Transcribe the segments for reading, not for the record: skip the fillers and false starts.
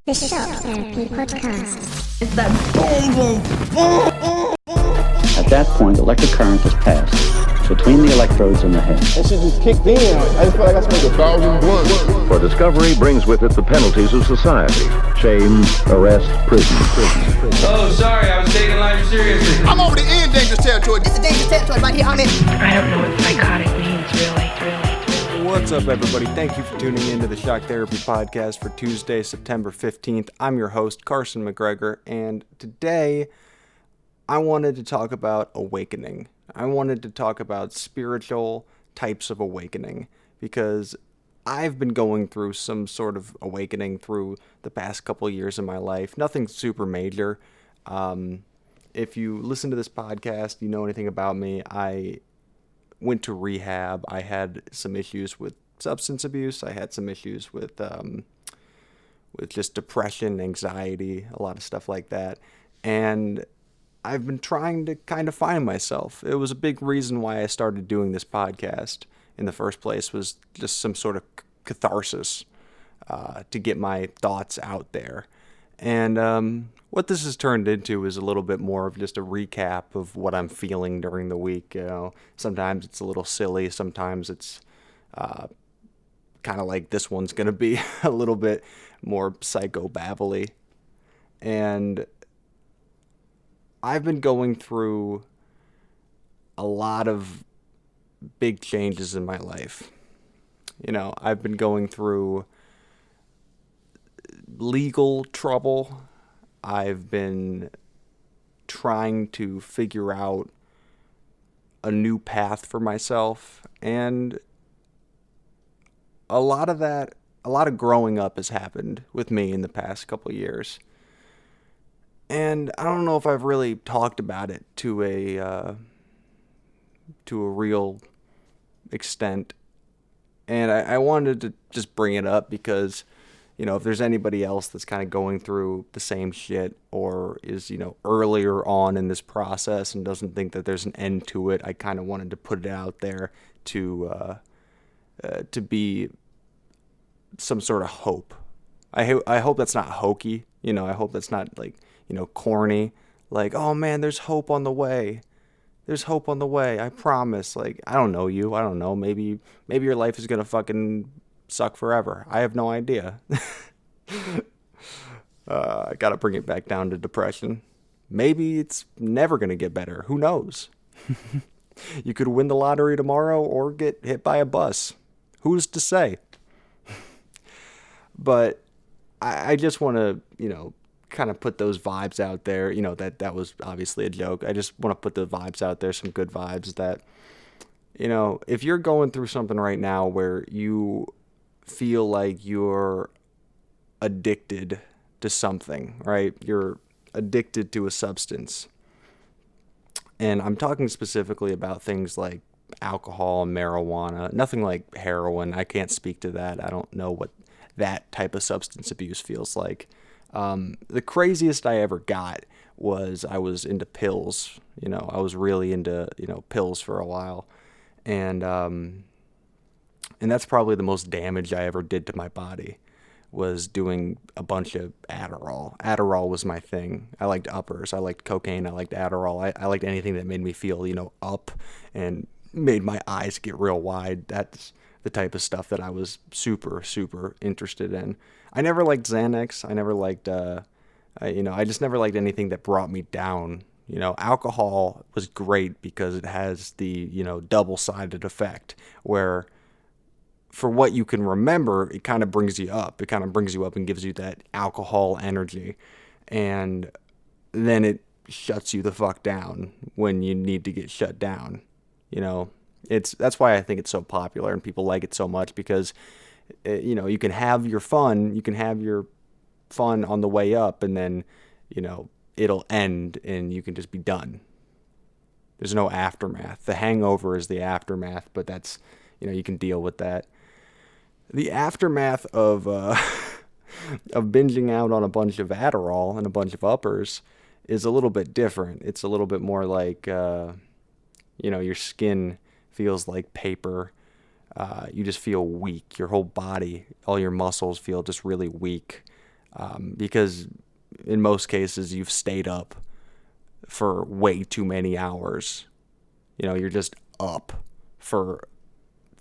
The Shock Therapy Podcast. It's that boom, boom, boom. At that point, electric current is passed between the electrodes in the head. That shit just kicked in. I just feel like I smoked 1,000 blunts. For discovery brings with it the penalties of society. Shame, arrest, prison. Oh, sorry, I was taking life seriously. I'm over the end dangerous territory. This is dangerous territory right here. I'm in. I don't know what psychotic means, really. What's up, everybody? Thank you for tuning in to the Shock Therapy Podcast for Tuesday, September 15th. I'm your host, Carson McGregor, and today I wanted to talk about awakening. I wanted to talk about spiritual types of awakening because I've been going through some sort of awakening through the past couple of years of my life. Nothing super major. If you listen to this podcast, you know anything about me, I went to rehab. I had some issues with substance abuse. I had some issues with just depression, anxiety, a lot of stuff like that. And I've been trying to kind of find myself. It was a big reason why I started doing this podcast in the first place, was just some sort of catharsis to get my thoughts out there. And what this has turned into is a little bit more of just a recap of what I'm feeling during the week. You know, sometimes it's a little silly. Sometimes it's kind of like this one's going to be a little bit more psychobabbly. And I've been going through a lot of big changes in my life. You know, I've been going through legal trouble. I've been trying to figure out a new path for myself, and a lot of growing up has happened with me in the past couple of years. And I don't know if I've really talked about it to a real extent. And I wanted to just bring it up because, you know, if there's anybody else that's kind of going through the same shit or is, you know, earlier on in this process and doesn't think that there's an end to it, I kind of wanted to put it out there to be some sort of hope. I hope that's not hokey, you know. I hope that's not like, you know, corny, like, oh man, there's hope on the way. There's hope on the way, I promise. Like, I don't know you. I don't know. Maybe your life is gonna fucking suck forever. I have no idea. I gotta bring it back down to depression. Maybe it's never gonna get better. Who knows? You could win the lottery tomorrow or get hit by a bus. Who's to say? But I just want to, you know, kind of put those vibes out there. You know, that was obviously a joke. I just want to put the vibes out there, some good vibes that, you know, if you're going through something right now where you feel like you're addicted to something, right? You're addicted to a substance. And I'm talking specifically about things like alcohol and marijuana, nothing like heroin. I can't speak to that. I don't know what that type of substance abuse feels like. The craziest I ever got was I was into pills. You know, I was really into, you know, pills for a while. And that's probably the most damage I ever did to my body, was doing a bunch of Adderall. Adderall was my thing. I liked uppers. I liked cocaine. I liked Adderall. I liked anything that made me feel, you know, up and made my eyes get real wide. That's the type of stuff that I was super, super interested in. I never liked Xanax. I never liked, I just never liked anything that brought me down. You know, alcohol was great because it has the, you know, double-sided effect where for what you can remember, it kind of brings you up. It kind of brings you up and gives you that alcohol energy. And then it shuts you the fuck down when you need to get shut down. You know, that's why I think it's so popular and people like it so much, because, you know, you can have your fun on the way up, and then, you know, it'll end and you can just be done. There's no aftermath. The hangover is the aftermath, but that's, you know, you can deal with that. The aftermath of of binging out on a bunch of Adderall and a bunch of uppers is a little bit different. It's a little bit more like, you know, your skin feels like paper. You just feel weak. Your whole body, all your muscles feel just really weak. because in most cases you've stayed up for way too many hours. You're just up for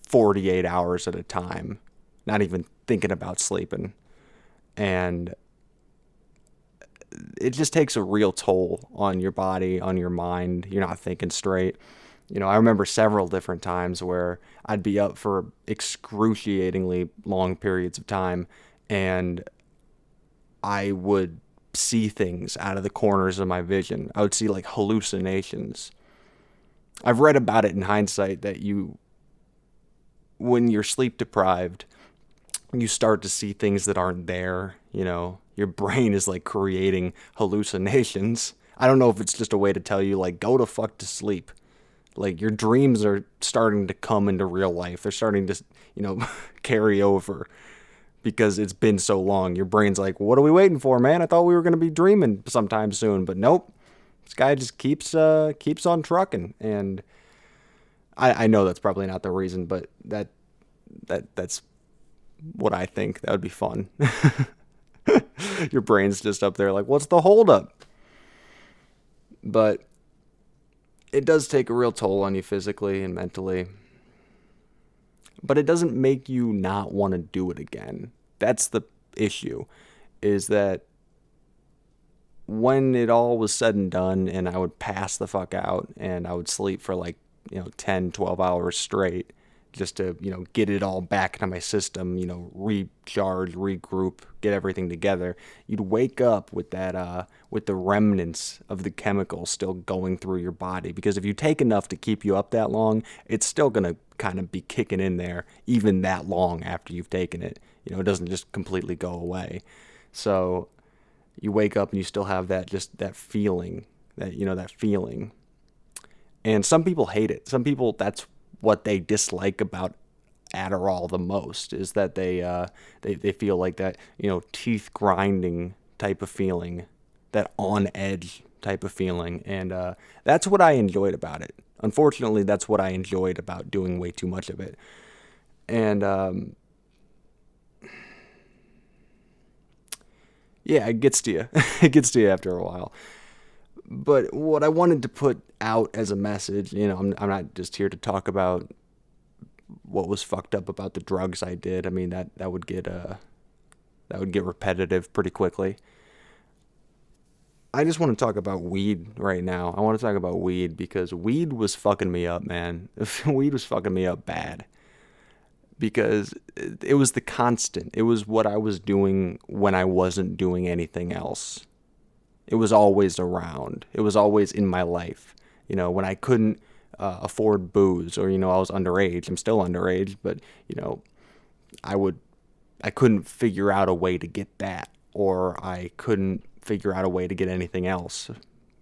48 hours at a time, not even thinking about sleeping. And it just takes a real toll on your body, on your mind. You're not thinking straight. I remember several different times where I'd be up for excruciatingly long periods of time, and I would see things out of the corners of my vision. I would see like hallucinations. I've read about it in hindsight that when you're sleep deprived, you start to see things that aren't there. Your brain is like creating hallucinations. I don't know if it's just a way to tell you like, go to fuck to sleep. Like your dreams are starting to come into real life. They're starting to, carry over because it's been so long. Your brain's like, what are we waiting for, man? I thought we were going to be dreaming sometime soon, but nope. This guy just keeps on trucking. And I know that's probably not the reason, but that's what I think. That would be fun. Your brain's just up there like, what's the holdup? But it does take a real toll on you physically and mentally. But it doesn't make you not want to do it again. That's the issue, is that when it all was said and done and I would pass the fuck out and I would sleep for like, 10, 12 hours straight just to, get it all back into my system, recharge, regroup, get everything together, you'd wake up with that, with the remnants of the chemicals still going through your body. Because if you take enough to keep you up that long, it's still going to kind of be kicking in there even that long after you've taken it. It doesn't just completely go away. So you wake up and you still have that feeling, that feeling. And some people hate it. Some people, that's what they dislike about Adderall the most, is that they feel like that, teeth grinding type of feeling, that on edge type of feeling. And that's what I enjoyed about it. Unfortunately, that's what I enjoyed about doing way too much of it. And yeah, it gets to you. It gets to you after a while. But what I wanted to put out as a message, I'm not just here to talk about what was fucked up about the drugs I did. I mean, that would get repetitive pretty quickly. I just want to talk about weed right now. I want to talk about weed because weed was fucking me up, man. Weed was fucking me up bad. Because it was the constant. It was what I was doing when I wasn't doing anything else. It was always around. It was always in my life. When I couldn't afford booze, or I was underage. I'm still underage, but I couldn't figure out a way to get that, or I couldn't figure out a way to get anything else.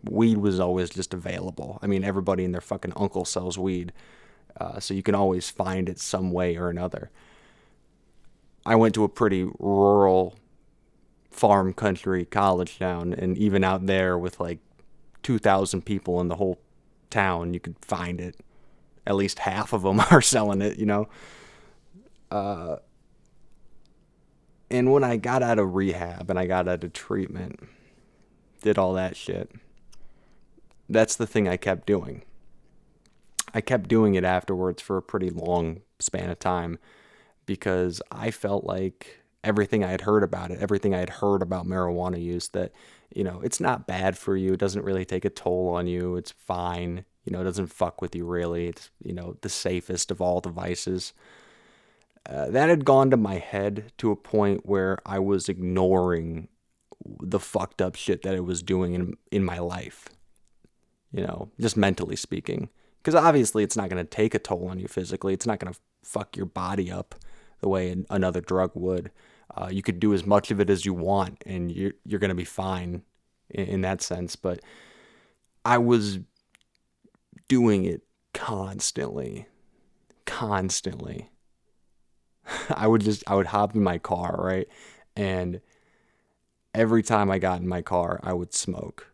Weed was always just available. I mean, everybody and their fucking uncle sells weed, so you can always find it some way or another. I went to a pretty rural farm country college town, and even out there with like 2,000 people in the whole town, you could find it. At least half of them are selling it, and when I got out of rehab and I got out of treatment, did all that shit, that's the thing I kept doing. I kept doing it afterwards for a pretty long span of time because I felt like everything I had heard about it, everything I had heard about marijuana use, that, it's not bad for you. It doesn't really take a toll on you. It's fine. It doesn't fuck with you really. It's, the safest of all the vices. That had gone to my head to a point where I was ignoring the fucked up shit that it was doing in my life. Just mentally speaking. Because obviously it's not going to take a toll on you physically. It's not going to fuck your body up the way another drug would. You could do as much of it as you want, and you're going to be fine in that sense. But I was doing it constantly. I would hop in my car, right? And every time I got in my car, I would smoke.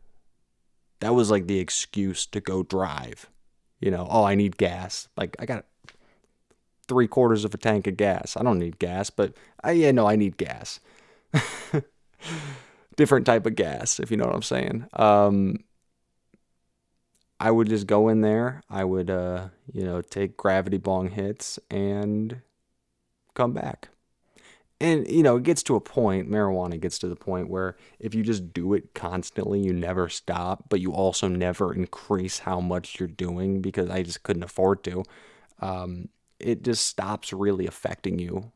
That was like the excuse to go drive. I need gas. Like, I got 3/4 of a tank of gas. I don't need gas, but I need gas. different type of gas, if you know what I'm saying. I would just go in there. I would, take gravity bong hits and come back. And, it gets to a point, marijuana gets to the point where if you just do it constantly, you never stop, but you also never increase how much you're doing because I just couldn't afford to. It just stops really affecting you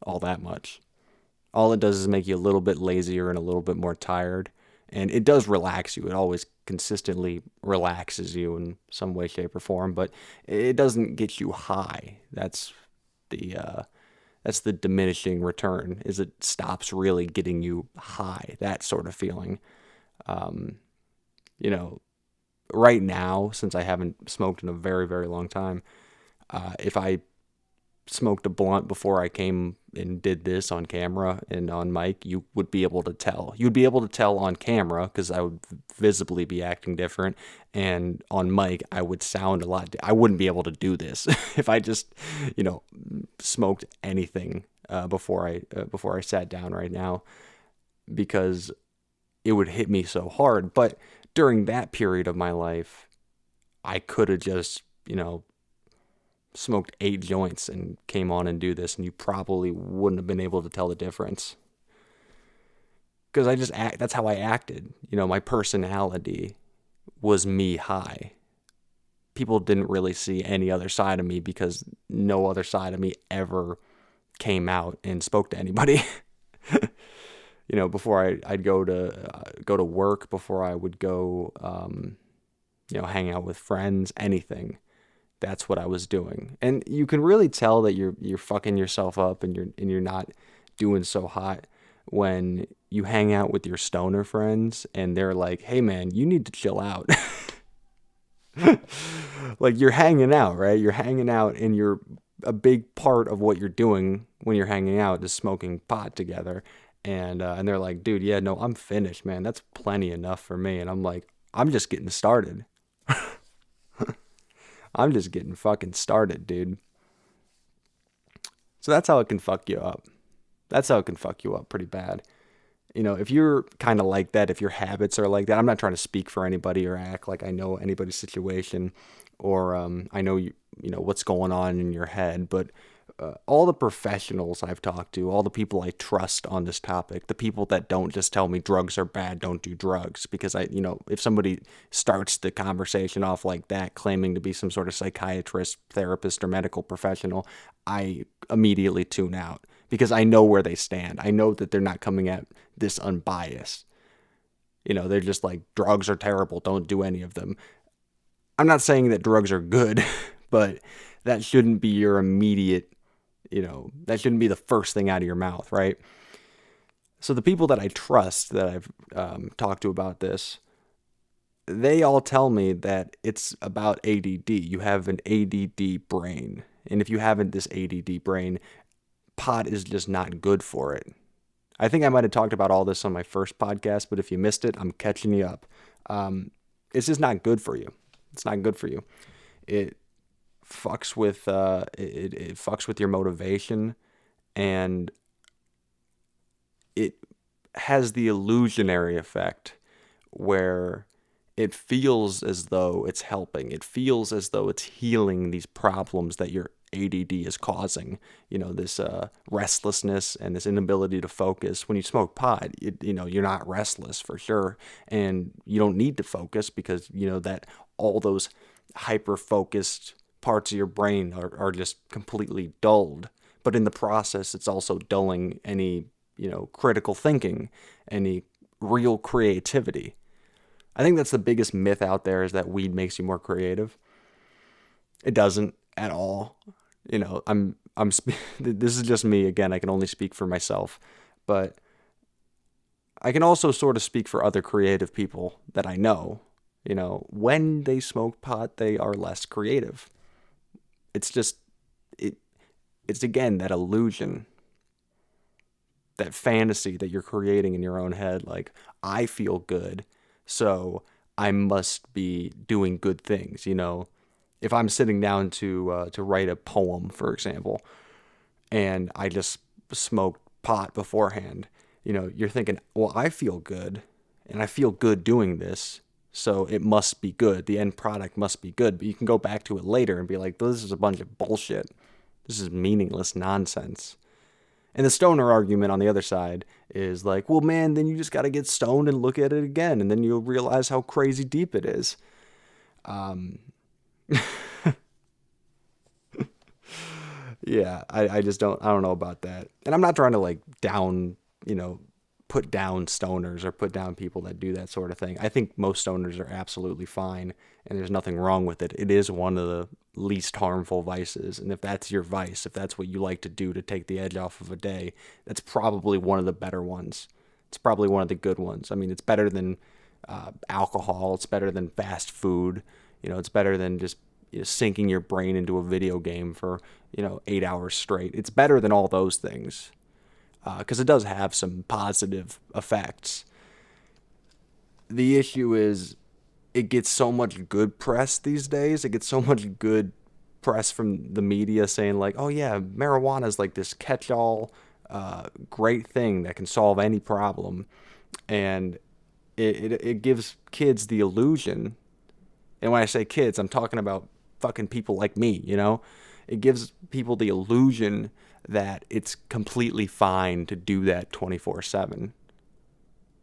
all that much. All it does is make you a little bit lazier and a little bit more tired. And it does relax you. It always consistently relaxes you in some way, shape, or form, but it doesn't get you high. That's the diminishing return, is it stops really getting you high, that sort of feeling. Right now, since I haven't smoked in a very, very long time, if I smoked a blunt before I came and did this on camera and on mic, you would be able to tell. You'd be able to tell on camera because I would visibly be acting different, and on mic I would sound a lot. I wouldn't be able to do this if I just, smoked anything before I sat down right now, because it would hit me so hard. But during that period of my life, I could have just, smoked 8 joints and came on and do this, and you probably wouldn't have been able to tell the difference. Because that's how I acted. My personality was me high. People didn't really see any other side of me because no other side of me ever came out and spoke to anybody. Before I'd go to work, before I would go, hang out with friends, anything. That's what I was doing. And you can really tell that you're fucking yourself up and you're not doing so hot when you hang out with your stoner friends and they're like, "Hey man, you need to chill out." Like, you're hanging out, right? You're hanging out, and a big part of what you're doing when you're hanging out is smoking pot together. And they're like, "Dude, yeah, no, I'm finished, man. That's plenty enough for me." And I'm like, "I'm just getting started." I'm just getting fucking started, dude. So that's how it can fuck you up. That's how it can fuck you up pretty bad. If you're kind of like that, if your habits are like that, I'm not trying to speak for anybody or act like I know anybody's situation or I know what's going on in your head, but all the professionals I've talked to, all the people I trust on this topic, the people that don't just tell me drugs are bad, don't do drugs, because if somebody starts the conversation off like that, claiming to be some sort of psychiatrist, therapist, or medical professional, I immediately tune out because I know where they stand. I know that they're not coming at this unbiased. They're just like, drugs are terrible, don't do any of them. I'm not saying that drugs are good, but that shouldn't be your immediate, that shouldn't be the first thing out of your mouth, right? So the people that I trust that I've talked to about this, they all tell me that it's about ADD. You have an ADD brain. And if you haven't this ADD brain, pot is just not good for it. I think I might have talked about all this on my first podcast, but if you missed it, I'm catching you up. It's just not good for you. It's not good for you. It fucks with it fucks with your motivation, and it has the illusionary effect where it feels as though it's helping. It feels as though it's healing these problems that your ADD is causing. This restlessness and this inability to focus. When you smoke pot, you're not restless for sure, and you don't need to focus because that all those hyper-focused parts of your brain are just completely dulled. But in the process, it's also dulling any, critical thinking, any real creativity. I think that's the biggest myth out there, is that weed makes you more creative. It doesn't at all. This is just me. Again, I can only speak for myself, but I can also sort of speak for other creative people that I know. When they smoke pot, they are less creative. It's just, it's again, that illusion, that fantasy that you're creating in your own head. Like, I feel good, so I must be doing good things. If I'm sitting down to write a poem, for example, and I just smoked pot beforehand, you're thinking, well, I feel good and I feel good doing this, so it must be good. The end product must be good. But you can go back to it later and be like, this is a bunch of bullshit. This is meaningless nonsense. And the stoner argument on the other side is like, well, man, then you just got to get stoned and look at it again, and then you'll realize how crazy deep it is. Yeah, I just don't know about that. And I'm not trying to like put down stoners or put down people that do that sort of thing. I think most stoners are absolutely fine, and there's nothing wrong with it. It is one of the least harmful vices, and if that's your vice, if that's what you like to do to take the edge off of a day, that's probably one of the better ones. It's probably one of the good ones. I mean, it's better than alcohol. It's better than fast food. It's better than just sinking your brain into a video game for 8 hours straight. It's better than all those things, because it does have some positive effects. The issue is it gets so much good press these days. It gets so much good press from the media saying like, oh yeah, marijuana is like this catch-all great thing that can solve any problem. And it gives kids the illusion, and when I say kids, I'm talking about fucking people like me, It gives people the illusion that it's completely fine to do that 24/7.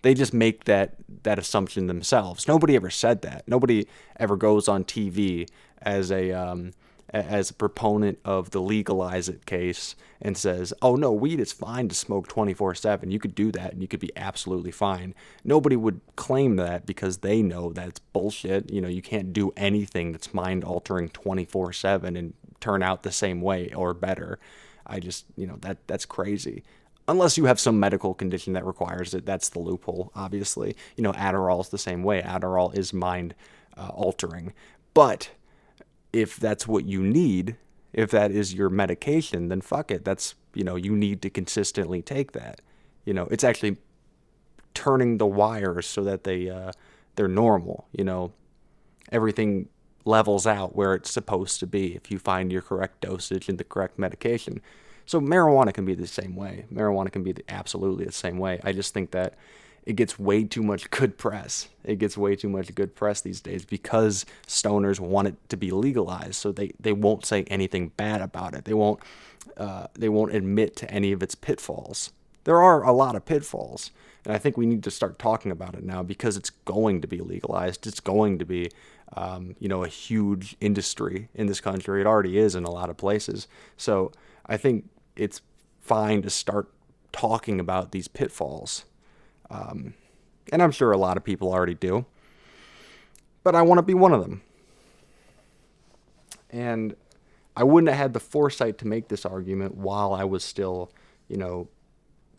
They just make that assumption themselves. Nobody ever said that. Nobody ever goes on TV as a proponent of the legalize it case and says, oh no, weed is fine to smoke 24/7. You could do that and you could be absolutely fine. Nobody would claim that because they know that's bullshit. You can't do anything that's mind altering 24/7 and turn out the same way or better. That's crazy. Unless you have some medical condition that requires it, that's the loophole, obviously. Adderall's the same way. Adderall is mind altering. But if that's what you need, if that is your medication, then fuck it. That's, you need to consistently take that. It's actually turning the wires so that they're normal. Everything levels out where it's supposed to be if you find your correct dosage and the correct medication. So marijuana can be the same way. Marijuana can be absolutely the same way. I just think that it gets way too much good press. It gets way too much good press these days because stoners want it to be legalized, so they won't say anything bad about it. They won't admit to any of its pitfalls. There are a lot of pitfalls, and I think we need to start talking about it now because it's going to be legalized. It's going to be a huge industry in this country. It already is in a lot of places. So I think it's fine to start talking about these pitfalls. And I'm sure a lot of people already do. But I want to be one of them. And I wouldn't have had the foresight to make this argument while I was still,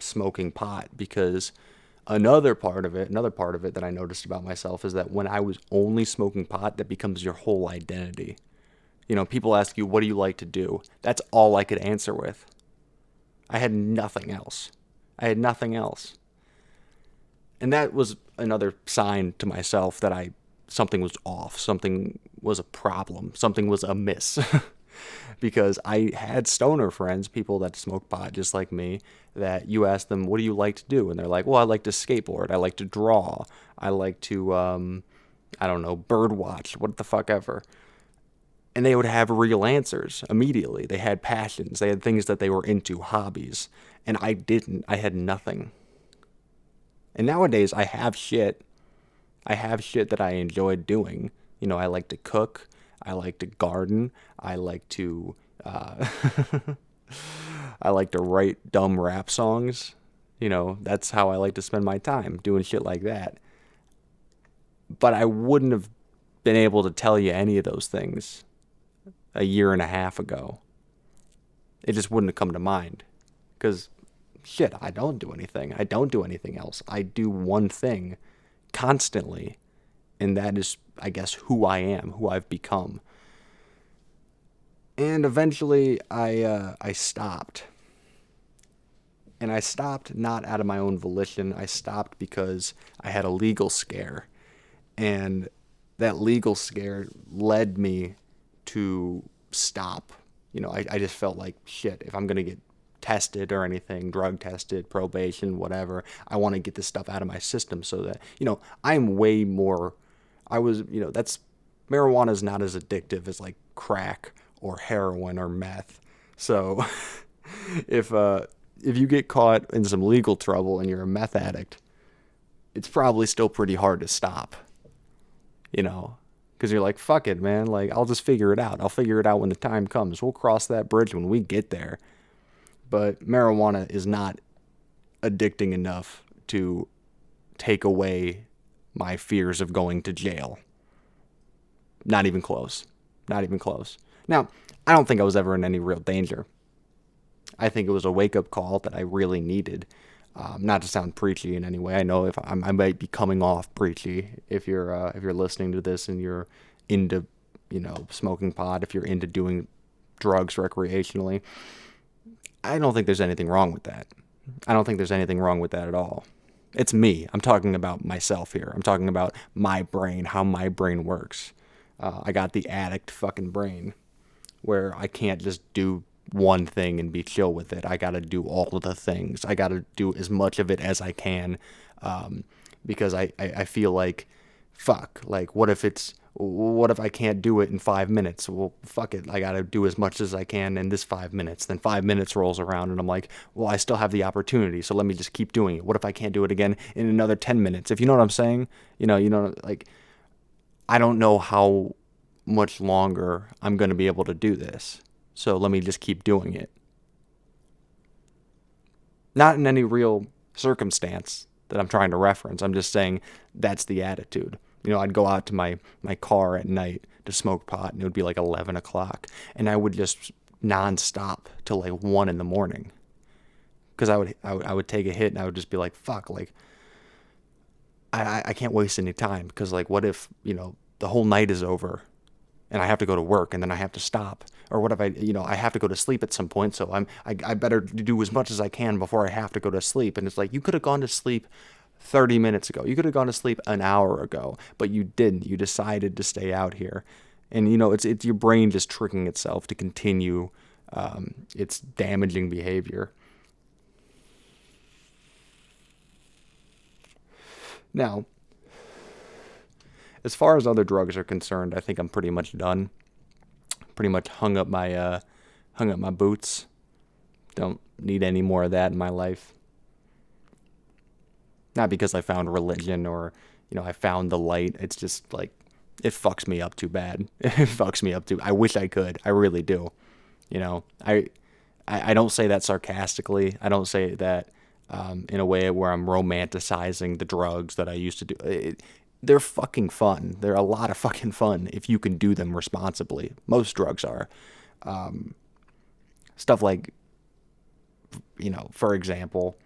smoking pot, because another part of it that I noticed about myself is that when I was only smoking pot, that becomes your whole identity. People ask you, what do you like to do? That's all I could answer with. I had nothing else. And that was another sign to myself that something was off, something was a problem, something was amiss. Because I had stoner friends, people that smoke pot just like me, that you ask them, what do you like to do? And they're like, well, I like to skateboard, I like to draw, I like to, bird watch, what the fuck ever. And they would have real answers immediately. They had passions, they had things that they were into, hobbies. And I didn't, I had nothing. And nowadays, I have shit that I enjoyed doing. I like to cook. I like to garden. I like to, I like to write dumb rap songs. That's how I like to spend my time, doing shit like that. But I wouldn't have been able to tell you any of those things a year and a half ago. It just wouldn't have come to mind. Because shit, I don't do anything. I don't do anything else. I do one thing constantly, and that is, I guess, who I am, who I've become. And eventually, I stopped. And I stopped not out of my own volition. I stopped because I had a legal scare. And that legal scare led me to stop. I just felt like, shit, if I'm going to get tested or anything, drug tested, probation, whatever. I want to get this stuff out of my system so that, you know, I'm way more, marijuana is not as addictive as like crack or heroin or meth. So if you get caught in some legal trouble and you're a meth addict, it's probably still pretty hard to stop, you know, because you're like, fuck it, man. Like, I'll just figure it out. I'll figure it out when the time comes. We'll cross that bridge when we get there. But marijuana is not addicting enough to take away my fears of going to jail. Not even close. Not even close. Now, I don't think I was ever in any real danger. I think it was a wake-up call that I really needed. Not to sound preachy in any way. I know if I might be coming off preachy if you're listening to this and you're into, you know, smoking pot, if you're into doing drugs recreationally. I don't think there's anything wrong with that. I don't think there's anything wrong with that at all. It's me. I'm talking about myself here. I'm talking about my brain, how my brain works. I got the addict fucking brain where I can't just do one thing and be chill with it. I got to do all of the things. I got to do as much of it as I can because I feel like, fuck, like what if I can't do it in 5 minutes? Well, fuck it. I got to do as much as I can in this 5 minutes. Then 5 minutes rolls around and I'm like, well, I still have the opportunity. So let me just keep doing it. What if I can't do it again in another 10 minutes? If you know what I'm saying, you know, like, I don't know how much longer I'm going to be able to do this. So let me just keep doing it. Not in any real circumstance that I'm trying to reference. I'm just saying that's the attitude. You know, I'd go out to my car at night to smoke pot, and it would be like 11 o'clock. And I would just nonstop till like 1 in the morning. Because I would take a hit, and I would just be like, fuck, like, I can't waste any time. Because, like, what if, you know, the whole night is over, and I have to go to work, and then I have to stop? Or what if I have to go to sleep at some point, so I better do as much as I can before I have to go to sleep. And it's like, you could have gone to sleep 30 minutes ago. You could have gone to sleep an hour ago, but you didn't. You decided to stay out here. And, you know, it's your brain just tricking itself to continue its damaging behavior. Now, as far as other drugs are concerned, I think I'm pretty much done. Pretty much hung up my boots. Don't need any more of that in my life. Not because I found religion or, you know, I found the light. It's just like, it fucks me up too bad. It fucks me up too. I wish I could. I really do. You know, I don't say that sarcastically. I don't say that in a way where I'm romanticizing the drugs that I used to do. They're fucking fun. They're a lot of fucking fun if you can do them responsibly. Most drugs are. Stuff like, you know, for example,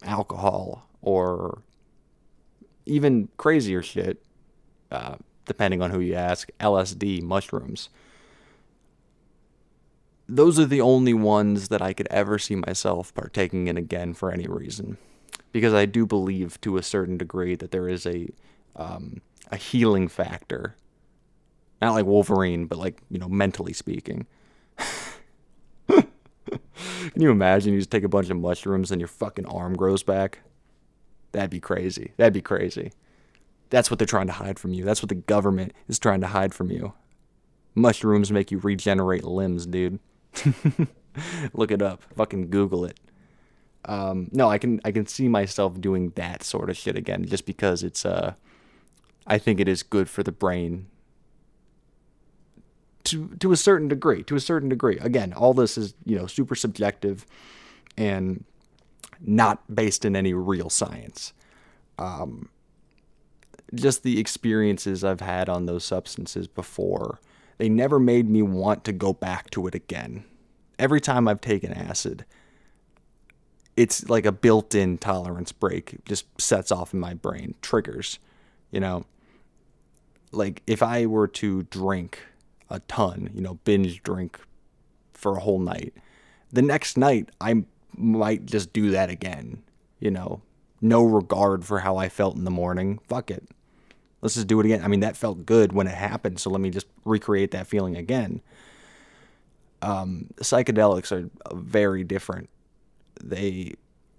alcohol or even crazier shit, depending on who you ask, LSD, mushrooms. Those are the only ones that I could ever see myself partaking in again for any reason. Because I do believe to a certain degree that there is a healing factor. Not like Wolverine, but like, you know, mentally speaking. Can you imagine you just take a bunch of mushrooms and your fucking arm grows back? That'd be crazy. That'd be crazy. That's what they're trying to hide from you. That's what the government is trying to hide from you. Mushrooms make you regenerate limbs, dude. Look it up. Fucking Google it. No, I can see myself doing that sort of shit again, just because it's I think it is good for the brain to a certain degree. To a certain degree. Again, all this is, you know, super subjective and not based in any real science. Just the experiences I've had on those substances before, they never made me want to go back to it again. Every time I've taken acid, it's like a built-in tolerance break. It just sets off in my brain, triggers, you know. Like if I were to drink a ton, you know, binge drink for a whole night, the next night I might just do that again, you know. No regard for how I felt in the morning. Fuck it. Let's just do it again. I mean, that felt good when it happened, so let me just recreate that feeling again. Psychedelics are very different.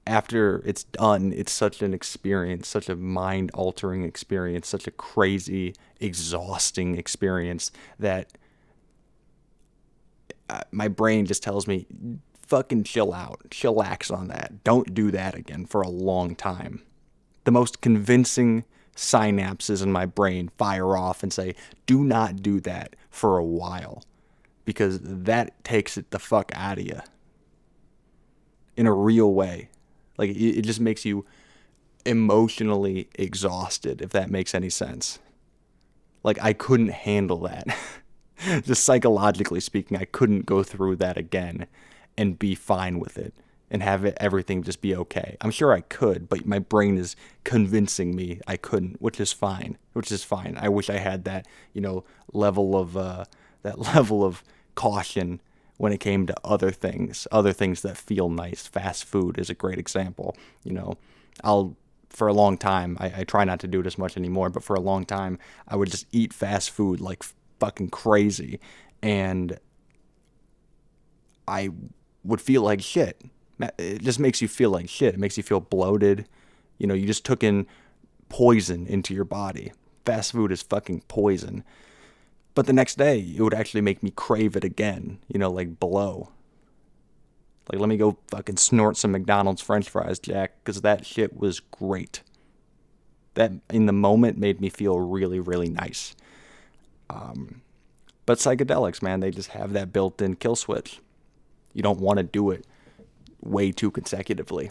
After it's done, it's such an experience, such a mind-altering experience, such a crazy, exhausting experience that my brain just tells me, fucking chill out, chillax on that. Don't do that again for a long time. The most convincing synapses in my brain fire off and say, do not do that for a while, because that takes it the fuck out of you in a real way. Like, it just makes you emotionally exhausted, if that makes any sense. Like, I couldn't handle that. Just psychologically speaking, I couldn't go through that again and be fine with it and have everything just be okay. I'm sure I could, but my brain is convincing me I couldn't, which is fine. I wish I had that, level of caution when it came to other things that feel nice. Fast food is a great example. For a long time, I try not to do it as much anymore, but for a long time, I would just eat fast food like fucking crazy, and I would feel like shit. It just makes you feel like shit. It makes you feel bloated. You just took in poison into your body. Fast food is fucking poison. But the next day, it would actually make me crave it again, like blow. Like, let me go fucking snort some McDonald's French fries, Jack, because that shit was great. That, in the moment, made me feel really, really nice. But psychedelics, man, they just have that built-in kill switch. You don't want to do it way too consecutively.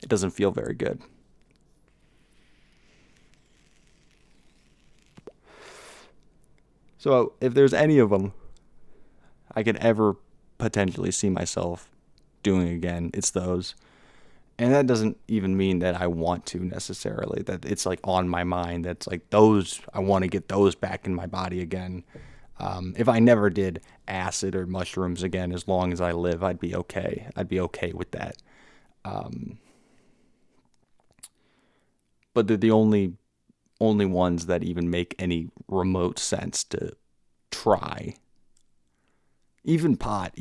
It doesn't feel very good. So if there's any of them I could ever potentially see myself doing again, it's those. And that doesn't even mean that I want to necessarily, that it's like on my mind. That's like those, I want to get those back in my body again. If I never did acid or mushrooms again, as long as I live, I'd be okay. I'd be okay with that. But they're the only ones that even make any remote sense to try. Even pot,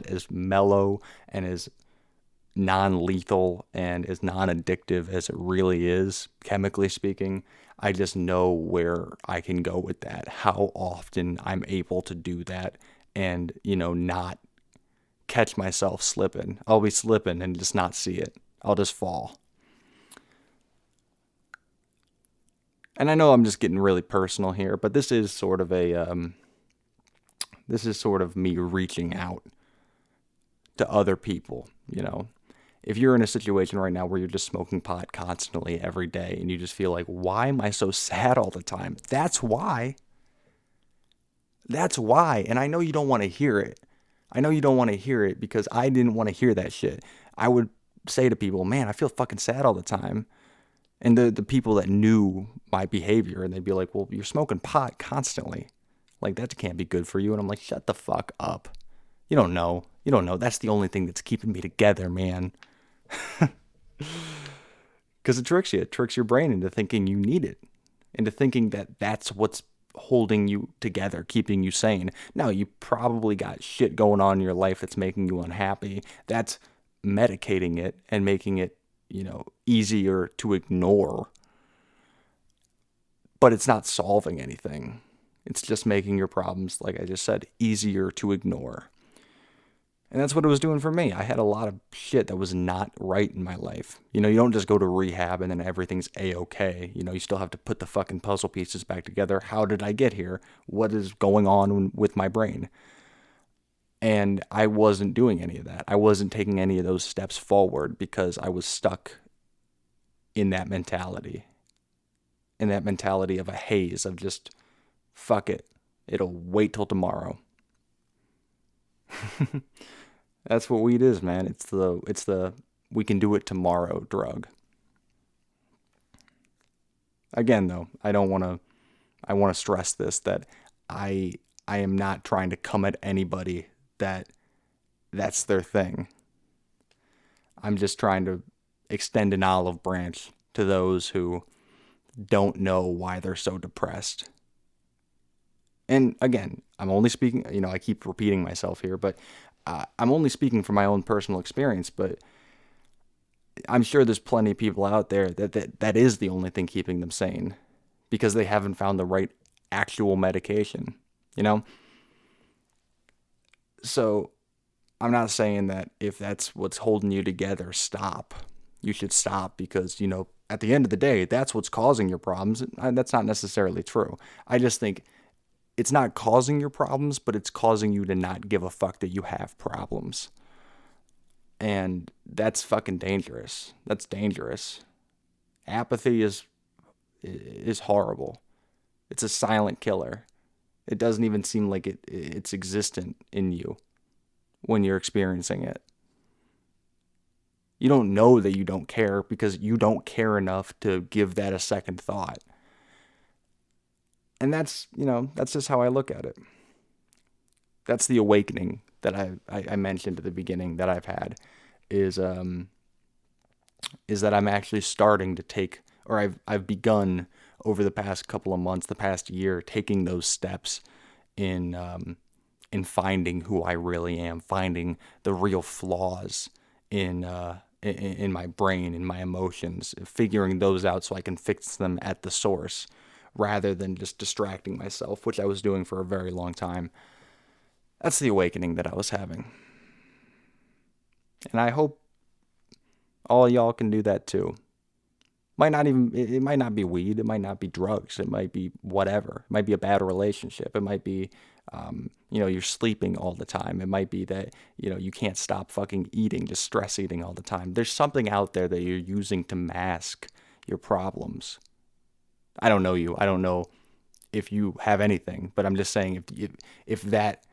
as mellow and as non-lethal and as non-addictive as it really is, chemically speaking, I just know where I can go with that, how often I'm able to do that and, not catch myself slipping. I'll be slipping and just not see it. I'll just fall. And I know I'm just getting really personal here, but this is sort of me reaching out to other people, If you're in a situation right now where you're just smoking pot constantly every day and you just feel like, why am I so sad all the time? That's why. And I know you don't want to hear it. Because I didn't want to hear that shit. I would say to people, man, I feel fucking sad all the time. And the people that knew my behavior, and they'd be like, well, you're smoking pot constantly. Like, that can't be good for you. And I'm like, shut the fuck up. You don't know. That's the only thing that's keeping me together, man. Because it tricks you. It tricks your brain into thinking you need it. Into thinking that that's what's holding you together, keeping you sane. Now, you probably got shit going on in your life that's making you unhappy. That's medicating it and making it, easier to ignore. But it's not solving anything. It's just making your problems, like I just said, easier to ignore. And that's what it was doing for me. I had a lot of shit that was not right in my life. You don't just go to rehab and then everything's A-okay. You still have to put the fucking puzzle pieces back together. How did I get here? What is going on with my brain? And I wasn't doing any of that. I wasn't taking any of those steps forward because I was stuck in that mentality. In that mentality of a haze of just, fuck it. It'll wait till tomorrow. That's what weed is, man. It's the we can do it tomorrow drug. Again, though, I want to stress this, that I am not trying to come at anybody that's their thing. I'm just trying to extend an olive branch to those who don't know why they're so depressed And again, I'm only speaking, I keep repeating myself here, but I'm only speaking from my own personal experience, but I'm sure there's plenty of people out there that is the only thing keeping them sane because they haven't found the right actual medication, So I'm not saying that if that's what's holding you together, stop. You should stop because, at the end of the day, that's what's causing your problems. That's not necessarily true. I just think it's not causing your problems, but it's causing you to not give a fuck that you have problems. And that's fucking dangerous. That's dangerous. Apathy is horrible. It's a silent killer. It doesn't even seem like it's existent in you when you're experiencing it. You don't know that you don't care because you don't care enough to give that a second thought. And that's just how I look at it. That's the awakening that I mentioned at the beginning that I've had is that I'm actually starting to take, or I've begun over the past couple of months, the past year, taking those steps in finding who I really am, finding the real flaws in my brain, in my emotions, figuring those out so I can fix them at the source rather than just distracting myself, which I was doing for a very long time. That's the awakening that I was having. And I hope all of y'all can do that too. It might not be weed, it might not be drugs, it might be whatever. It might be a bad relationship, it might be you're sleeping all the time. It might be that, you can't stop fucking eating, just stress eating all the time. There's something out there that you're using to mask your problems. I don't know you. I don't know if you have anything, but I'm just saying if that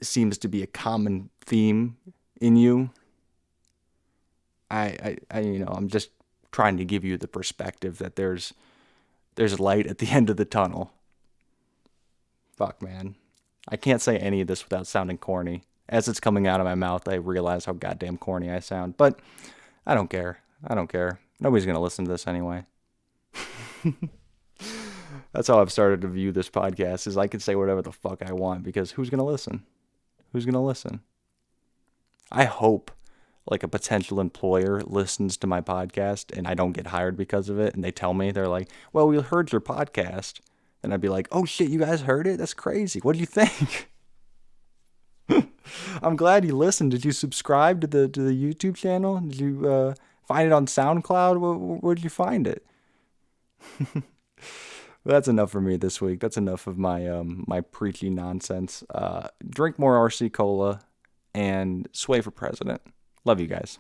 seems to be a common theme in you, I'm just trying to give you the perspective that there's light at the end of the tunnel. Fuck, man. I can't say any of this without sounding corny. As it's coming out of my mouth, I realize how goddamn corny I sound. But I don't care. Nobody's going to listen to this anyway. That's how I've started to view this podcast, is I can say whatever the fuck I want because who's going to listen? Who's going to listen? I hope like a potential employer listens to my podcast and I don't get hired because of it. And they tell me, they're like, well, we heard your podcast. And I'd be like, oh shit, you guys heard it? That's crazy. What do you think? I'm glad you listened. Did you subscribe to the YouTube channel? Did you find it on SoundCloud? Where did you find it? That's enough for me this week. That's enough of my my preachy nonsense. Drink more RC Cola and sway for president. Love you guys.